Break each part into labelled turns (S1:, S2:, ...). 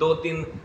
S1: 2-3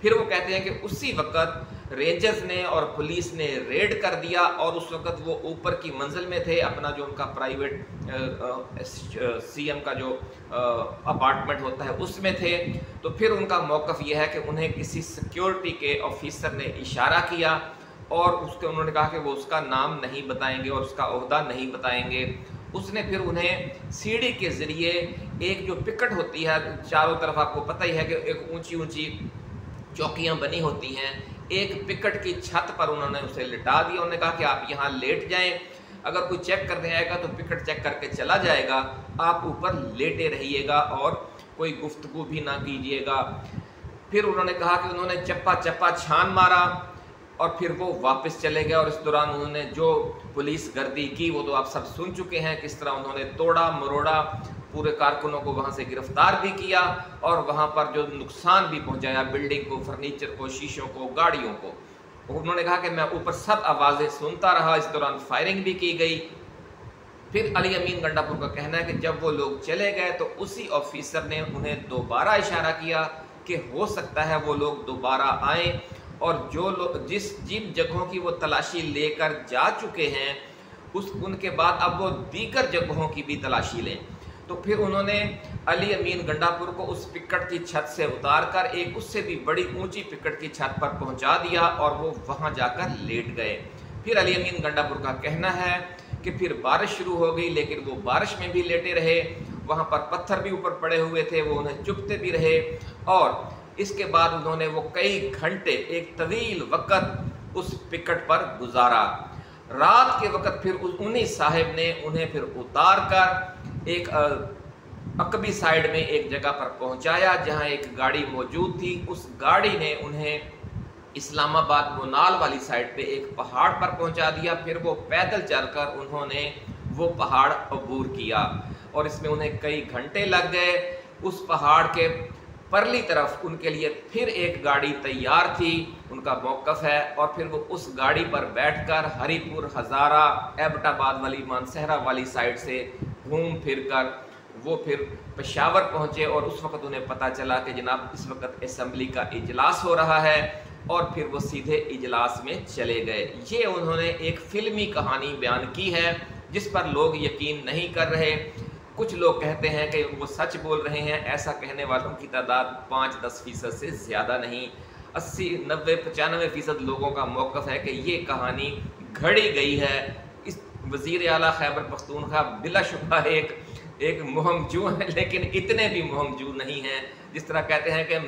S1: پھر وہ کہتے ہیں کہ اسی وقت رینجرز نے اور پولیس نے ریڈ کر دیا، اور اس وقت وہ اوپر کی منزل میں تھے، اپنا جو ان کا پرائیویٹ سی ایم کا جو اپارٹمنٹ ہوتا ہے اس میں تھے۔ تو پھر ان کا موقف یہ ہے کہ انہیں کسی سیکیورٹی کے آفیسر نے اشارہ کیا، اور انہوں نے کہا کہ وہ اس کا نام نہیں بتائیں گے اور اس کا عہدہ نہیں بتائیں گے۔ اس نے پھر انہیں سیڑھی کے ذریعے ایک جو پکٹ ہوتی ہے، چاروں طرف آپ کو پتہ ہی ہے کہ ایک اونچی اونچی چوکیاں بنی ہوتی ہیں، ایک پکٹ کی چھت پر انہوں نے اسے لٹا دیا۔ انہوں نے کہا کہ آپ یہاں لیٹ جائیں، اگر کوئی چیک کرنے آئے گا تو پکٹ چیک کر کے چلا جائے گا، آپ اوپر لیٹے رہیے گا اور کوئی گفتگو بھی نہ کیجیے گا۔ پھر انہوں نے کہا کہ انہوں نے چپا چپا چھان مارا اور پھر وہ واپس چلے گئے، اور اس دوران انہوں نے جو پولیس گردی کی وہ تو آپ سب سن چکے ہیں، کس طرح انہوں نے توڑا مروڑا، پورے کارکنوں کو وہاں سے گرفتار بھی کیا، اور وہاں پر جو نقصان بھی پہنچایا، بلڈنگ کو، فرنیچر کو، شیشوں کو، گاڑیوں کو۔ انہوں نے کہا کہ میں اوپر سب آوازیں سنتا رہا، اس دوران فائرنگ بھی کی گئی۔ پھر علی امین گنڈا پور کا کہنا ہے کہ جب وہ لوگ چلے گئے تو اسی آفیسر نے انہیں دوبارہ اشارہ کیا کہ ہو سکتا ہے وہ لوگ دوبارہ آئیں، اور جو لوگ جن جگہوں کی وہ تلاشی لے کر جا چکے ہیں ان کے بعد اب وہ دیگر جگہوں کی بھی تلاشی لیں۔ تو پھر انہوں نے علی امین گنڈا پور کو اس پکٹ کی چھت سے اتار کر ایک اس سے بھی بڑی اونچی پکٹ کی چھت پر پہنچا دیا، اور وہ وہاں جا کر لیٹ گئے۔ پھر علی امین گنڈا پور کا کہنا ہے کہ پھر بارش شروع ہو گئی، لیکن وہ بارش میں بھی لیٹے رہے، وہاں پر پتھر بھی اوپر پڑے ہوئے تھے، وہ انہیں چبھتے بھی رہے، اور اس کے بعد انہوں نے وہ کئی گھنٹے، ایک طویل وقت اس پکٹ پر گزارا۔ رات کے وقت پھر انہی صاحب نے انہیں پھر اتار کر ایک عقبی سائیڈ میں ایک جگہ پر پہنچایا جہاں ایک گاڑی موجود تھی۔ اس گاڑی نے انہیں اسلام آباد منال والی سائڈ پہ ایک پہاڑ پر پہنچا دیا، پھر وہ پیدل چل کر انہوں نے وہ پہاڑ عبور کیا، اور اس میں انہیں کئی گھنٹے لگ گئے۔ اس پہاڑ کے پرلی طرف ان کے لیے پھر ایک گاڑی تیار تھی، ان کا موقف ہے، اور پھر وہ اس گاڑی پر بیٹھ کر ہری پور، ہزارہ، ایبٹ آباد والی، مانسہرہ والی سائڈ سے گھوم پھر کر وہ پھر پشاور پہنچے، اور اس وقت انہیں پتہ چلا کہ جناب اس وقت اسمبلی کا اجلاس ہو رہا ہے، اور پھر وہ سیدھے اجلاس میں چلے گئے۔ یہ انہوں نے ایک فلمی کہانی بیان کی ہے جس پر لوگ یقین نہیں کر رہے۔ کچھ لوگ کہتے ہیں کہ وہ سچ بول رہے ہیں، ایسا کہنے والوں کی تعداد 5-10% سے زیادہ نہیں، 80-90-95% لوگوں کا موقف ہے کہ یہ کہانی گھڑی گئی ہے۔ اس وزیر اعلیٰ خیبر پختونخوا بلا شبہ ایک مہم جو ہے، لیکن اتنے بھی مہم جو نہیں ہیں۔ جس طرح کہتے ہیں کہ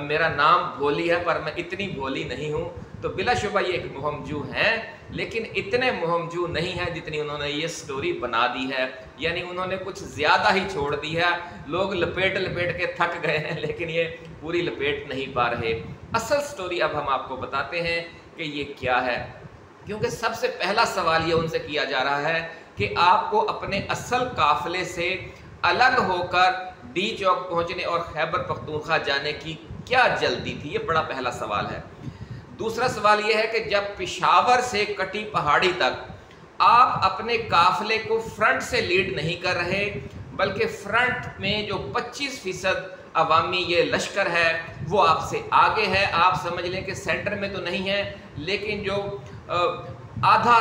S1: میرا نام بھولی ہے پر میں اتنی بھولی نہیں ہوں، تو بلا شبہ یہ ایک مہم جو ہیں، لیکن اتنے مہم جو نہیں ہیں جتنی انہوں نے یہ سٹوری بنا دی ہے۔ یعنی انہوں نے کچھ زیادہ ہی چھوڑ دی ہے، لوگ لپیٹ کے تھک گئے ہیں، لیکن یہ پوری لپیٹ نہیں پا رہے۔ اصل سٹوری اب ہم آپ کو بتاتے ہیں کہ یہ کیا ہے، کیونکہ سب سے پہلا سوال یہ ان سے کیا جا رہا ہے کہ آپ کو اپنے اصل قافلے سے الگ ہو کر ڈی چوک پہنچنے اور خیبر پختونخوا جانے کی کیا جلدی تھی؟ یہ بڑا پہلا سوال ہے۔ دوسرا سوال یہ ہے کہ جب پشاور سے کٹی پہاڑی تک آپ اپنے قافلے کو فرنٹ سے لیڈ نہیں کر رہے، بلکہ فرنٹ میں جو 25% عوامی یہ لشکر ہے وہ آپ سے آگے ہے، آپ سمجھ لیں کہ سینٹر میں تو نہیں ہے، لیکن جو آدھا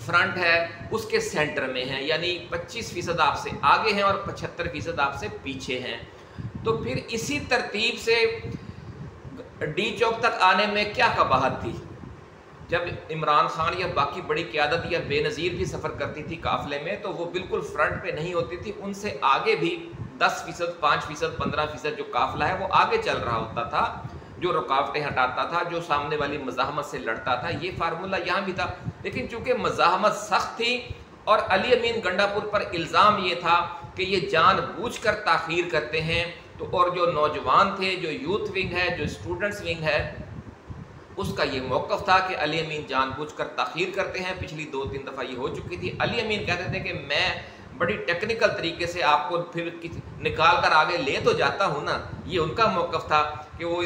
S1: فرنٹ ہے اس کے سینٹر میں ہیں، یعنی 25% آپ سے آگے ہیں اور 75% آپ سے پیچھے ہیں۔ تو پھر اسی ترتیب سے ڈی چوک تک آنے میں کیا قباحت تھی؟ جب عمران خان یا باقی بڑی قیادت یا بے نظیر بھی سفر کرتی تھی قافلے میں تو وہ بالکل فرنٹ پہ نہیں ہوتی تھی، ان سے آگے بھی 10%، 5%، 15% جو قافلہ ہے وہ آگے چل رہا ہوتا تھا، جو رکاوٹیں ہٹاتا تھا، جو سامنے والی مزاحمت سے لڑتا تھا۔ یہ فارمولہ یہاں بھی تھا، لیکن چونکہ مزاحمت سخت تھی اور علی امین گنڈا پور پر الزام یہ تھا کہ یہ جان بوجھ کر تاخیر کرتے ہیں، تو اور جو نوجوان تھے، جو یوتھ ونگ ہے، جو اسٹوڈنٹس ونگ ہے، اس کا یہ موقف تھا کہ علی امین جان بوجھ کر تاخیر کرتے ہیں۔ پچھلی 2-3 دفعہ یہ ہو چکی تھی۔ علی امین کہتے تھے کہ میں بڑی ٹیکنیکل طریقے سے آپ کو پھر نکال کر آگے لے تو جاتا ہوں نا۔ یہ ان کا موقف تھا کہ وہ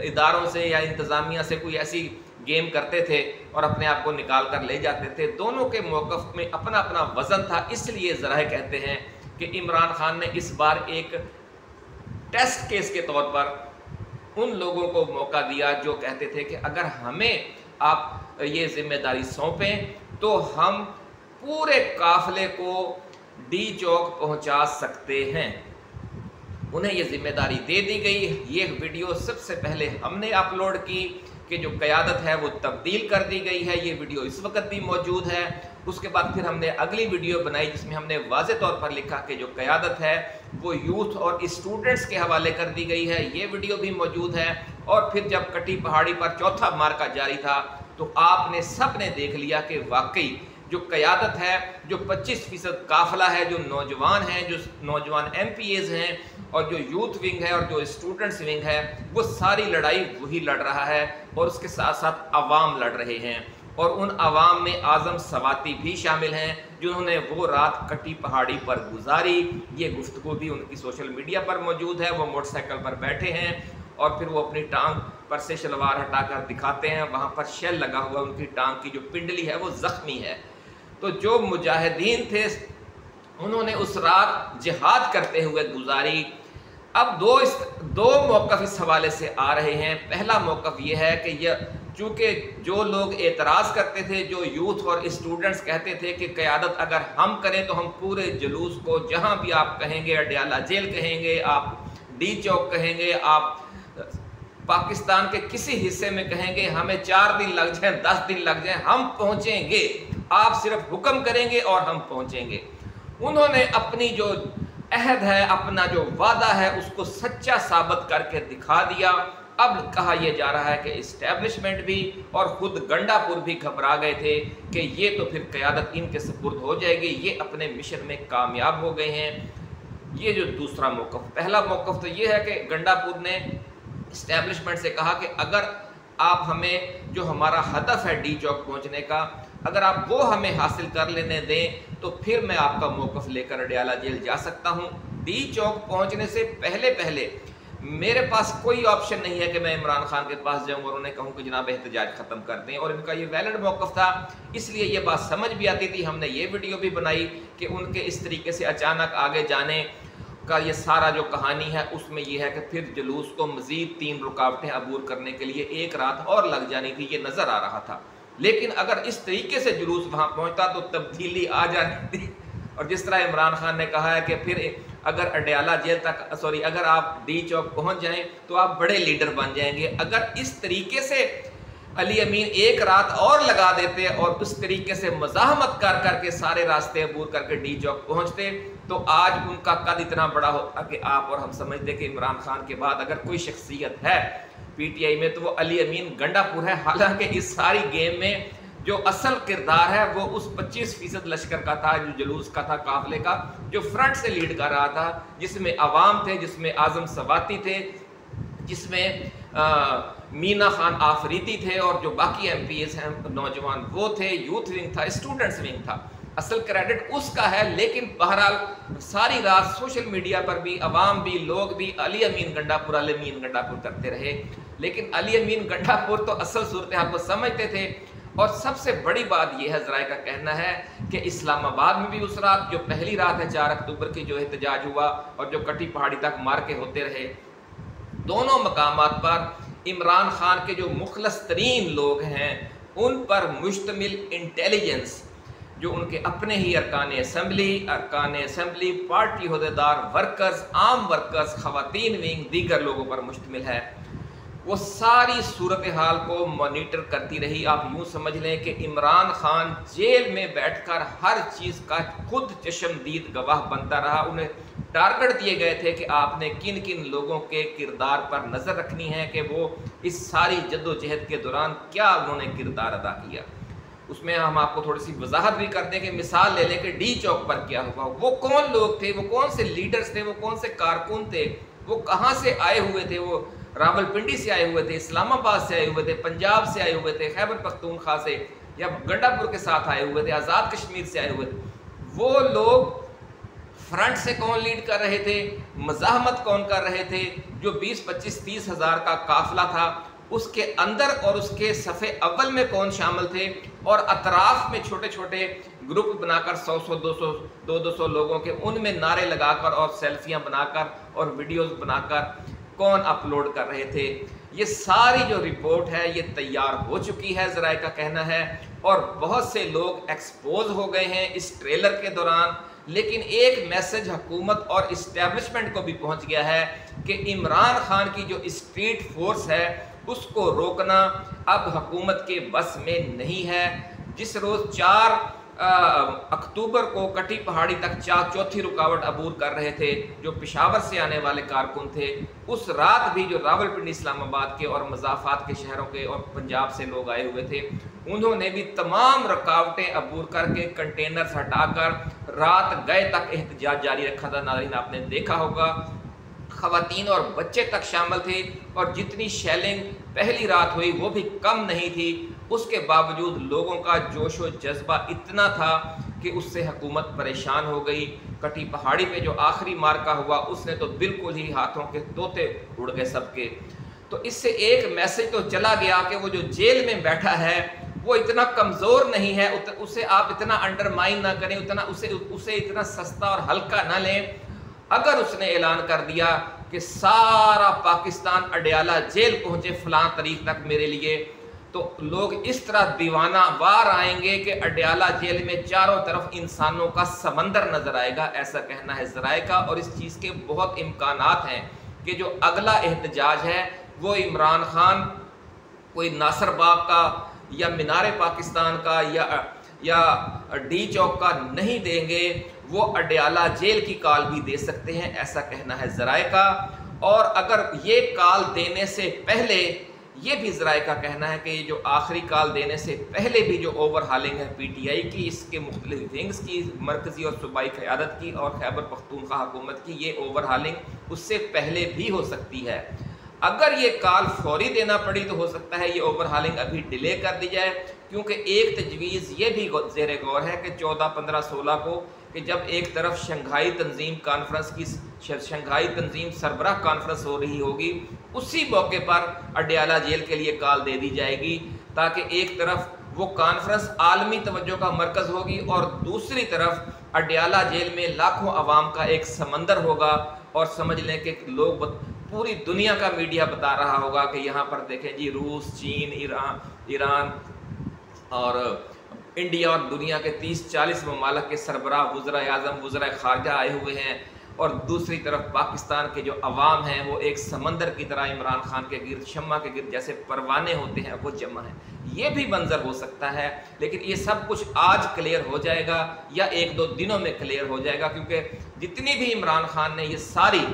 S1: اداروں سے یا انتظامیہ سے کوئی ایسی گیم کرتے تھے اور اپنے آپ کو نکال کر لے جاتے تھے۔ دونوں کے موقف میں اپنا اپنا وزن تھا، اس لیے ذرائع کہتے ہیں کہ عمران خان نے اس بار ایک ٹیسٹ کیس کے طور پر ان لوگوں کو موقع دیا جو کہتے تھے کہ اگر ہمیں آپ یہ ذمہ داری سونپیں تو ہم پورے قافلے کو ڈی چوک پہنچا سکتے ہیں۔ انہیں یہ ذمہ داری دے دی گئی۔ یہ ویڈیو سب سے پہلے ہم نے اپلوڈ کی کہ جو قیادت ہے وہ تبدیل کر دی گئی ہے، یہ ویڈیو اس وقت بھی موجود ہے۔ اس کے بعد پھر ہم نے اگلی ویڈیو بنائی جس میں ہم نے واضح طور پر لکھا کہ جو قیادت ہے وہ یوتھ اور اسٹوڈنٹس کے حوالے کر دی گئی ہے، یہ ویڈیو بھی موجود ہے۔ اور پھر جب کٹی پہاڑی پر چوتھا مارکا جاری تھا تو آپ نے سب نے دیکھ لیا کہ واقعی جو قیادت ہے، جو 25% قافلہ ہے، جو نوجوان ہیں، جو نوجوان ایم پی ایز ہیں اور جو یوتھ ونگ ہے اور جو اسٹوڈنٹس ونگ ہے، وہ ساری لڑائی وہی لڑ رہا ہے اور اس کے ساتھ ساتھ عوام لڑ رہے ہیں۔ اور ان عوام میں اعظم سواتی بھی شامل ہیں جنہوں نے وہ رات کٹی پہاڑی پر گزاری۔ یہ گفتگو بھی ان کی سوشل میڈیا پر موجود ہے۔ وہ موٹر سائیکل پر بیٹھے ہیں اور پھر وہ اپنی ٹانگ پر سے شلوار ہٹا کر دکھاتے ہیں، وہاں پر شیل لگا ہوا، ان کی ٹانگ کی جو پنڈلی ہے وہ زخمی ہے۔ تو جو مجاہدین تھے انہوں نے اس رات جہاد کرتے ہوئے گزاری۔ اب دو موقف اس حوالے سے آ رہے ہیں۔ پہلا موقف یہ ہے کہ یہ چونکہ جو لوگ اعتراض کرتے تھے، جو یوتھ اور اسٹوڈنٹس کہتے تھے کہ قیادت اگر ہم کریں تو ہم پورے جلوس کو جہاں بھی آپ کہیں گے، اڈیالہ جیل کہیں گے، آپ ڈی چوک کہیں گے، آپ پاکستان کے کسی حصے میں کہیں گے، ہمیں 4 دن لگ جائیں، 10 دن لگ جائیں، ہم پہنچیں گے، آپ صرف حکم کریں گے اور ہم پہنچیں گے۔ انہوں نے اپنی جو عہد ہے، اپنا جو وعدہ ہے، اس کو سچا ثابت کر کے دکھا دیا۔ اب کہا یہ جا رہا ہے کہ اسٹیبلشمنٹ بھی اور خود گنڈا پور بھی گھبرا گئے تھے کہ یہ تو پھر قیادت ان کے سپرد ہو جائے گی، یہ اپنے مشن میں کامیاب ہو گئے ہیں۔ یہ جو دوسرا موقف، پہلا موقف تو یہ ہے کہ گنڈا پور نے اسٹیبلشمنٹ سے کہا کہ اگر آپ ہمیں جو ہمارا ہدف ہے ڈی چوک پہنچنے کا، اگر آپ وہ ہمیں حاصل کر لینے دیں تو پھر میں آپ کا موقف لے کر اڈیالہ جیل جا سکتا ہوں۔ ڈی چوک پہنچنے سے پہلے میرے پاس کوئی آپشن نہیں ہے کہ میں عمران خان کے پاس جاؤں اور انہیں کہوں کہ جناب احتجاج ختم کر دیں، اور ان کا یہ ویلڈ موقف تھا، اس لیے یہ بات سمجھ بھی آتی تھی۔ ہم نے یہ ویڈیو بھی بنائی کہ ان کے اس طریقے سے اچانک آگے جانے کا یہ سارا جو کہانی ہے اس میں یہ ہے کہ پھر جلوس کو مزید 3 رکاوٹیں عبور کرنے کے لیے 1 رات اور لگ جانی تھی، یہ نظر آ رہا تھا۔ لیکن اگر اس طریقے سے جلوس وہاں پہنچتا تو تبدیلی آ جانی تھی، اور جس طرح عمران خان نے کہا ہے کہ پھر اگر اڈیالہ جیل تک اگر آپ ڈی چوک پہنچ جائیں تو آپ بڑے لیڈر بن جائیں گے۔ اگر اس طریقے سے علی امین 1 رات اور لگا دیتے اور اس طریقے سے مزاحمت کر کے سارے راستے عبور کر کے ڈی چوک پہنچتے تو آج ان کا قد اتنا بڑا ہوتا کہ آپ اور ہم سمجھتے کہ عمران خان کے بعد اگر کوئی شخصیت ہے پی ٹی آئی میں تو وہ علی امین گنڈا پور ہے۔ حالانکہ اس ساری گیم میں جو اصل کردار ہے وہ اس 25% لشکر کا تھا، جو جلوس کا تھا، قافلے کا، جو فرنٹ سے لیڈ کر رہا تھا، جس میں عوام تھے، جس میں اعظم سواتی تھے، جس میں مینا خان آفریدی تھے، اور جو باقی ایم پی ایز ہیں نوجوان وہ تھے، یوتھ ونگ تھا، اسٹوڈنٹس ونگ تھا۔ اصل کریڈٹ اس کا ہے، لیکن بہرحال ساری رات سوشل میڈیا پر بھی عوام بھی لوگ بھی علی امین گنڈا پور کرتے رہے۔ لیکن علی امین گنڈا پور تو اصل صورتحال کو سمجھتے تھے۔ اور سب سے بڑی بات یہ ہے، ذرائع کا کہنا ہے کہ اسلام آباد میں بھی اس رات جو پہلی رات ہے 4 اکتوبر کی جو احتجاج ہوا اور جو کٹی پہاڑی تک مار کے ہوتے رہے، دونوں مقامات پر عمران خان کے جو مخلص ترین لوگ ہیں ان پر مشتمل انٹیلیجنس، جو ان کے اپنے ہی ارکان اسمبلی، پارٹی عہدیدار، ورکرز، عام ورکرز، خواتین ونگ، دیگر لوگوں پر مشتمل ہے، وہ ساری صورتحال کو مانیٹر کرتی رہی۔ آپ یوں سمجھ لیں کہ عمران خان جیل میں بیٹھ کر ہر چیز کا خود چشمدید گواہ بنتا رہا۔ انہیں ٹارگٹ دیے گئے تھے کہ آپ نے کن کن لوگوں کے کردار پر نظر رکھنی ہے کہ وہ اس ساری جدوجہد کے دوران کیا انہوں نے کردار ادا کیا۔ اس میں ہم آپ کو تھوڑی سی وضاحت بھی کر دیں کہ مثال لے لیں کہ ڈی چوک پر کیا ہوا، وہ کون لوگ تھے، وہ کون سے لیڈرز تھے، وہ کون سے کارکن تھے، وہ کہاں سے آئے ہوئے تھے، وہ راول پنڈی سے آئے ہوئے تھے، اسلام آباد سے آئے ہوئے تھے، پنجاب سے آئے ہوئے تھے، خیبر پختونخوا سے یا گنڈا پور کے ساتھ آئے ہوئے تھے، آزاد کشمیر سے آئے ہوئے تھے۔ وہ لوگ فرنٹ سے کون لیڈ کر رہے تھے، مزاحمت کون کر رہے تھے، جو 20-25-30 ہزار کا قافلہ تھا اس کے اندر اور اس کے صفحے اول میں کون شامل تھے، اور اطراف میں چھوٹے چھوٹے گروپ بنا کر 100-200 لوگوں کے ان میں نعرے لگا کر اور سیلفیاں بنا کر اور ویڈیوز بنا کر کون اپلوڈ کر رہے تھے، یہ ساری جو رپورٹ ہے یہ تیار ہو چکی ہے ذرائع کا کہنا ہے، اور بہت سے لوگ ایکسپوز ہو گئے ہیں اس ٹریلر کے دوران۔ لیکن ایک میسج حکومت اور اسٹیبلشمنٹ کو بھی پہنچ گیا ہے کہ عمران خان کی جو اسٹریٹ فورس ہے اس کو روکنا اب حکومت کے بس میں نہیں ہے۔ جس روز 4 اکتوبر کو کٹی پہاڑی تک چوتھی رکاوٹ عبور کر رہے تھے جو پشاور سے آنے والے کارکن تھے، اس رات بھی جو راولپنڈی، اسلام آباد کے اور مضافات کے شہروں کے اور پنجاب سے لوگ آئے ہوئے تھے، انہوں نے بھی تمام رکاوٹیں عبور کر کے کنٹینرز ہٹا کر رات گئے تک احتجاج جاری رکھا تھا۔ ناظرین آپ نے دیکھا ہوگا خواتین اور بچے تک شامل تھے، اور جتنی شیلنگ پہلی رات ہوئی وہ بھی کم نہیں تھی، اس کے باوجود لوگوں کا جوش و جذبہ اتنا تھا کہ اس سے حکومت پریشان ہو گئی۔ کٹی پہاڑی پہ جو آخری مارکا ہوا اس نے تو بالکل ہی ہاتھوں کے طوطے اڑ گئے سب کے۔ تو اس سے ایک میسج تو چلا گیا کہ وہ جو جیل میں بیٹھا ہے وہ اتنا کمزور نہیں ہے، اسے آپ اتنا انڈرمائن نہ کریں، اسے اتنا سستا اور ہلکا نہ لیں۔ اگر اس نے اعلان کر دیا کہ سارا پاکستان اڈیالہ جیل پہنچے فلاں تاریخ تک میرے لیے، تو لوگ اس طرح دیوانہ وار آئیں گے کہ اڈیالہ جیل میں چاروں طرف انسانوں کا سمندر نظر آئے گا، ایسا کہنا ہے ذرائع کا۔ اور اس چیز کے بہت امکانات ہیں کہ جو اگلا احتجاج ہے وہ عمران خان کوئی ناصر باغ کا یا مینار پاکستان کا یا ڈی چوک کا نہیں دیں گے، وہ اڈیالہ جیل کی کال بھی دے سکتے ہیں، ایسا کہنا ہے ذرائع کا۔ اور اگر یہ کال دینے سے پہلے، یہ بھی ذرائع کا کہنا ہے کہ یہ جو آخری کال دینے سے پہلے بھی جو اوور ہالنگ ہے پی ٹی آئی کی، اس کے مختلف ونگز کی، مرکزی اور صوبائی قیادت کی اور خیبر پختونخوا حکومت کی، یہ اوور ہالنگ اس سے پہلے بھی ہو سکتی ہے۔ اگر یہ کال فوری دینا پڑی تو ہو سکتا ہے یہ اوور ہالنگ ابھی ڈیلے کر دی جائے، کیونکہ ایک تجویز یہ بھی زیر غور ہے کہ 14، 15، 16 کو کہ جب ایک طرف شنگھائی تنظیم سربراہ کانفرنس ہو رہی ہوگی، اسی موقع پر اڈیالہ جیل کے لیے کال دے دی جائے گی، تاکہ ایک طرف وہ کانفرنس عالمی توجہ کا مرکز ہوگی اور دوسری طرف اڈیالہ جیل میں لاکھوں عوام کا ایک سمندر ہوگا، اور سمجھ لیں کہ لوگ پوری دنیا کا میڈیا بتا رہا ہوگا کہ یہاں پر دیکھیں جی روس، چین، ایران اور انڈیا اور دنیا کے 30-40 ممالک کے سربراہ، وزرائے اعظم، وزرائے خارجہ آئے ہوئے ہیں، اور دوسری طرف پاکستان کے جو عوام ہیں وہ ایک سمندر کی طرح عمران خان کے گرد، شمع کے گرد جیسے پروانے ہوتے ہیں وہ جمع ہیں۔ یہ بھی منظر ہو سکتا ہے، لیکن یہ سب کچھ آج کلیئر ہو جائے گا یا 1-2 دنوں میں کلیئر ہو جائے گا، کیونکہ جتنی بھی عمران خان نے یہ ساری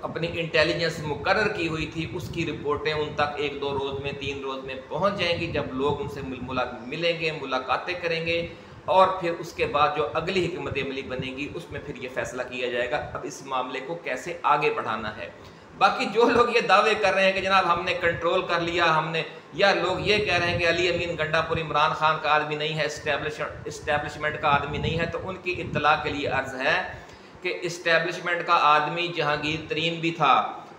S1: اپنی انٹیلیجنس مقرر کی ہوئی تھی اس کی رپورٹیں ان تک 1-2 روز میں، 3 روز میں پہنچ جائیں گی، جب لوگ ان سے ملیں گے، ملاقاتیں کریں گے، اور پھر اس کے بعد جو اگلی حکمت عملی بنے گی اس میں پھر یہ فیصلہ کیا جائے گا اب اس معاملے کو کیسے آگے بڑھانا ہے۔ باقی جو لوگ یہ دعوے کر رہے ہیں کہ جناب ہم نے کنٹرول کر لیا، یا لوگ یہ کہہ رہے ہیں کہ علی امین گنڈا پور عمران خان کا آدمی نہیں ہے، اسٹیبلشمنٹ کا آدمی نہیں ہے، تو ان کی اطلاع کے لیے عرض ہے کہ اسٹیبلشمنٹ کا آدمی جہانگیر ترین بھی تھا،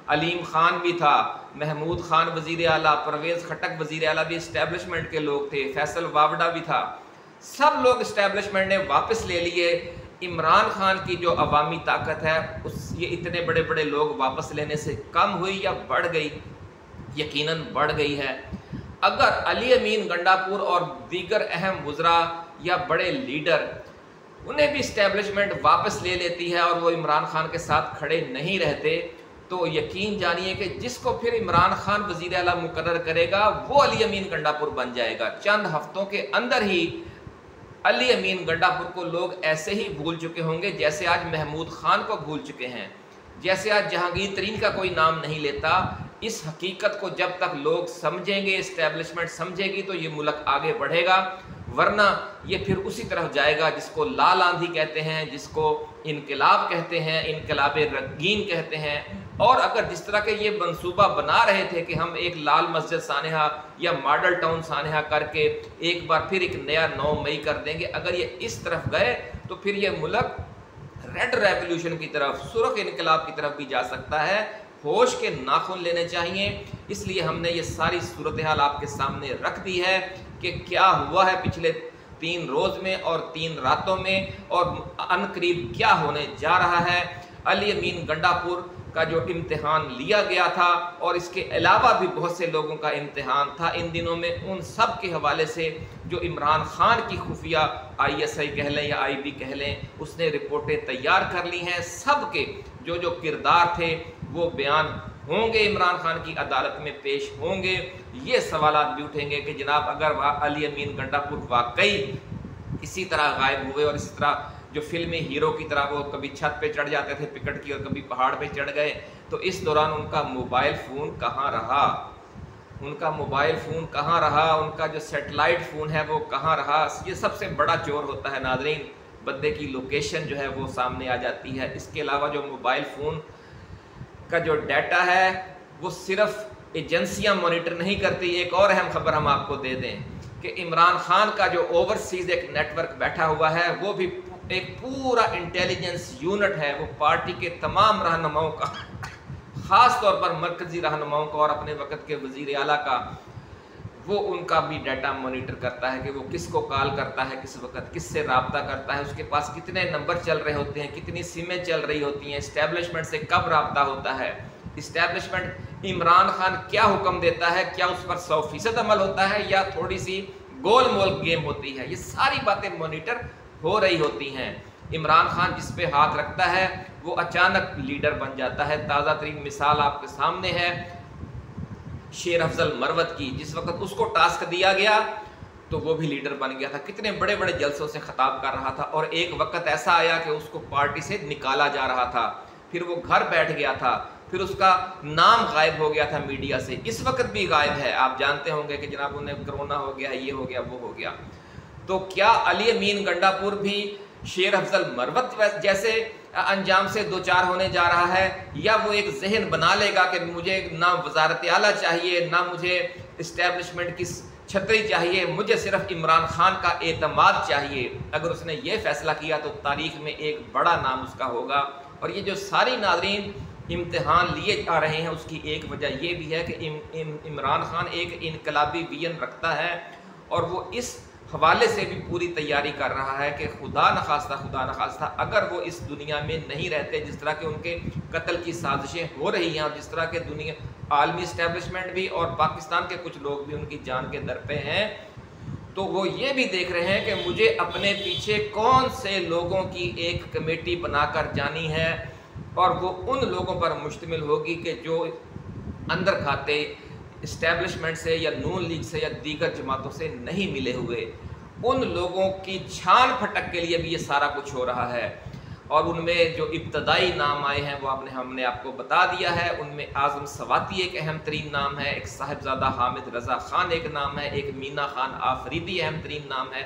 S1: علیم خان بھی تھا، محمود خان وزیر اعلیٰ، پرویز خٹک وزیر اعلیٰ بھی اسٹیبلشمنٹ کے لوگ تھے، فیصل واوڈا بھی تھا، سب لوگ اسٹیبلشمنٹ نے واپس لے لیے۔ عمران خان کی جو عوامی طاقت ہے یہ اتنے بڑے بڑے لوگ واپس لینے سے کم ہوئی یا بڑھ گئی؟ یقیناً بڑھ گئی ہے۔ اگر علی امین گنڈا پور اور دیگر اہم وزراء یا بڑے لیڈر انہیں بھی اسٹیبلشمنٹ واپس لے لیتی ہے اور وہ عمران خان کے ساتھ کھڑے نہیں رہتے، تو یقین جانیے کہ جس کو پھر عمران خان وزیر اعلیٰ مقرر کرے گا وہ علی امین گنڈا پور بن جائے گا۔ چند ہفتوں کے اندر ہی علی امین گنڈا پور کو لوگ ایسے ہی بھول چکے ہوں گے جیسے آج محمود خان کو بھول چکے ہیں، جیسے آج جہانگیر ترین کا کوئی نام نہیں لیتا۔ اس حقیقت کو جب تک لوگ سمجھیں گے، اسٹیبلشمنٹ سمجھے گی، تو یہ ملک آگے بڑھے گا، ورنہ یہ پھر اسی طرف جائے گا جس کو لال آندھی کہتے ہیں، جس کو انقلاب کہتے ہیں، انقلاب رنگین کہتے ہیں۔ اور اگر جس طرح کے یہ منصوبہ بنا رہے تھے کہ ہم ایک لال مسجد سانحہ یا ماڈل ٹاؤن سانحہ کر کے ایک بار پھر ایک نیا 9 مئی کر دیں گے، اگر یہ اس طرف گئے تو پھر یہ ملک ریڈ ریولوشن کی طرف، سرخ انقلاب کی طرف بھی جا سکتا ہے۔ ہوش کے ناخن لینے چاہیے۔ اس لیے ہم نے یہ ساری صورتحال آپ کے سامنے رکھ دی ہے کہ کیا ہوا ہے پچھلے 3 روز میں اور 3 راتوں میں، اور عنقریب کیا ہونے جا رہا ہے۔ علی امین گنڈا پور کا جو امتحان لیا گیا تھا اور اس کے علاوہ بھی بہت سے لوگوں کا امتحان تھا ان دنوں میں، ان سب کے حوالے سے جو عمران خان کی خفیہ ISI کہہ لیں یا IB کہہ لیں، اس نے رپورٹیں تیار کر لی ہیں، سب کے جو کردار تھے وہ بیان ہوں گے، عمران خان کی عدالت میں پیش ہوں گے۔ یہ سوالات بھی اٹھیں گے کہ جناب اگر علی امین گنڈا پور واقعی اسی طرح غائب ہوئے اور اسی طرح جو فلمی ہیرو کی طرح وہ کبھی چھت پہ چڑھ جاتے تھے پکٹ کی اور کبھی پہاڑ پہ چڑھ گئے، تو اس دوران ان کا موبائل فون کہاں رہا، ان کا موبائل فون کہاں رہا، ان کا جو سیٹلائٹ فون ہے وہ کہاں رہا۔ یہ سب سے بڑا چور ہوتا ہے ناظرین، بندے کی لوکیشن جو ہے وہ سامنے آ جاتی ہے۔ اس کے علاوہ جو موبائل فون کا جو ڈیٹا ہے وہ صرف ایجنسیاں مانیٹر نہیں کرتی۔ ایک اور اہم خبر ہم آپ کو دے دیں کہ عمران خان کا جو اوورسیز ایک نیٹ ورک بیٹھا ہوا ہے وہ بھی ایک پورا انٹیلیجنس یونٹ ہے، وہ پارٹی کے تمام رہنماؤں کا، خاص طور پر مرکزی رہنماؤں کا اور اپنے وقت کے وزیر اعلیٰ کا، وہ ان کا بھی ڈیٹا مانیٹر کرتا ہے کہ وہ کس کو کال کرتا ہے، کس وقت کس سے رابطہ کرتا ہے، اس کے پاس کتنے نمبر چل رہے ہوتے ہیں، کتنی سمیں چل رہی ہوتی ہیں، اسٹیبلشمنٹ سے کب رابطہ ہوتا ہے، اسٹیبلشمنٹ عمران خان کیا حکم دیتا ہے، کیا اس پر 100% عمل ہوتا ہے یا تھوڑی سی گول مول گیم ہوتی ہے، یہ ساری باتیں مانیٹر ہو رہی ہوتی ہیں۔ عمران خان جس پہ ہاتھ رکھتا ہے وہ اچانک لیڈر بن جاتا ہے۔ تازہ ترین مثال آپ کے سامنے ہے شیر افضل مروت کی، جس وقت اس کو ٹاسک دیا گیا تو وہ بھی لیڈر بن گیا تھا، کتنے بڑے بڑے جلسوں سے خطاب کر رہا تھا، اور ایک وقت ایسا آیا کہ اس کو پارٹی سے نکالا جا رہا تھا، پھر وہ گھر بیٹھ گیا تھا، پھر اس کا نام غائب ہو گیا تھا میڈیا سے، اس وقت بھی غائب ہے۔ آپ جانتے ہوں گے کہ جناب انہیں کرونا ہو گیا، یہ ہو گیا، وہ ہو گیا۔ تو کیا علی امین گنڈا پور بھی شیر افضل مروت جیسے انجام سے دوچار ہونے جا رہا ہے، یا وہ ایک ذہن بنا لے گا کہ مجھے نہ وزارت اعلیٰ چاہیے، نہ مجھے اسٹیبلشمنٹ کی چھتری چاہیے، مجھے صرف عمران خان کا اعتماد چاہیے؟ اگر اس نے یہ فیصلہ کیا تو تاریخ میں ایک بڑا نام اس کا ہوگا۔ اور یہ جو ساری ناظرین امتحان لیے جا رہے ہیں اس کی ایک وجہ یہ بھی ہے کہ عمران خان ایک انقلابی ویژن رکھتا ہے، اور وہ اس حوالے سے بھی پوری تیاری کر رہا ہے کہ خدا نخواستہ اگر وہ اس دنیا میں نہیں رہتے، جس طرح کہ ان کے قتل کی سازشیں ہو رہی ہیں اور جس طرح کے دنیا عالمی اسٹیبلشمنٹ بھی اور پاکستان کے کچھ لوگ بھی ان کی جان کے در پہ ہیں، تو وہ یہ بھی دیکھ رہے ہیں کہ مجھے اپنے پیچھے کون سے لوگوں کی ایک کمیٹی بنا کر جانی ہے، اور وہ ان لوگوں پر مشتمل ہوگی کہ جو اندر کھاتے اسٹیبلشمنٹ سے یا نون لیگ سے یا دیگر جماعتوں سے نہیں ملے ہوئے، ان لوگوں کی چھان پھٹک کے لیے بھی یہ سارا کچھ ہو رہا ہے۔ اور ان میں جو ابتدائی نام آئے ہیں وہ ہم نے آپ کو بتا دیا ہے، ان میں اعظم سواتی ایک اہم ترین نام ہے، ایک صاحبزادہ حامد رضا خان ایک نام ہے، ایک مینا خان آفریدی اہم ترین نام ہے،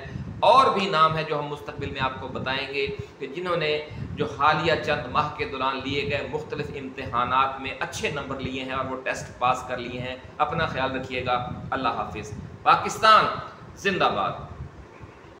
S1: اور بھی نام ہے جو ہم مستقبل میں آپ کو بتائیں گے کہ جنہوں نے جو حالیہ چند ماہ کے دوران لیے گئے مختلف امتحانات میں اچھے نمبر لیے ہیں اور وہ ٹیسٹ پاس کر لیے ہیں۔ اپنا خیال رکھیے گا، اللہ حافظ۔ پاکستان زندہ باد۔